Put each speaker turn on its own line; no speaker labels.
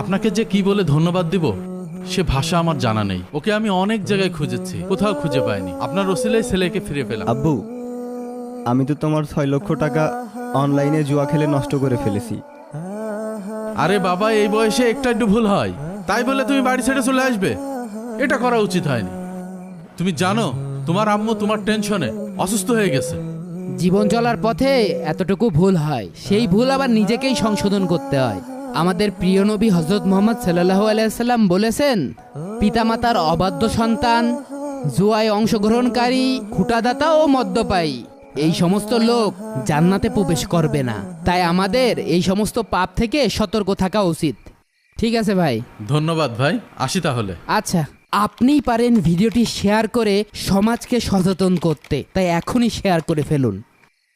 আপনাকে যে কি বলে ধন্যবাদ দিব সে ভাষা আমার জানা নেই। ওকে আমি অনেক জায়গায় খুঁজেছি, কোথাও খুঁজে পাইনি। আপনার ওসিলায় ছেলেকে ফিরে পেলাম।
আব্বু, আমি তো তোমার 6 লক্ষ টাকা অনলাইনে জুয়া খেলে নষ্ট করে ফেলেছি।
আরে বাবা, এই বয়সে একটু ভুল হয়, তাই বলে তুমি বাড়ি ছেড়ে চলে আসবে? এটা করা উচিত হয়নি। তুমি জানো তোমার আম্মু তোমার টেনশনে অসুস্থ হয়ে গেছে।
জীবন চলার পথে এতটুকু ভুল হয়, সেই ভুল আবার নিজেকেই সংশোধন করতে হয়। আমাদের প্রিয় নবী হযরত মুহাম্মদ সাল্লাল্লাহু আলাইহি সাল্লাম বলেছেন, পিতামাতার অবাধ্য সন্তান, জুয়ায় অংশগ্রহণকারী, খুঁটাদাতা ও মদ্যপায়ী এই সমস্ত লোক জান্নাতে প্রবেশ করবে না। তাই আমাদের এই সমস্ত পাপ থেকে সতর্ক থাকা উচিত। ঠিক আছে ভাই।
ধন্যবাদ ভাই, আসি তাহলে।
আচ্ছা, আপনিই পারেন ভিডিওটি শেয়ার করে সমাজকে সচেতন করতে, তাই এখনই শেয়ার করে ফেলুন।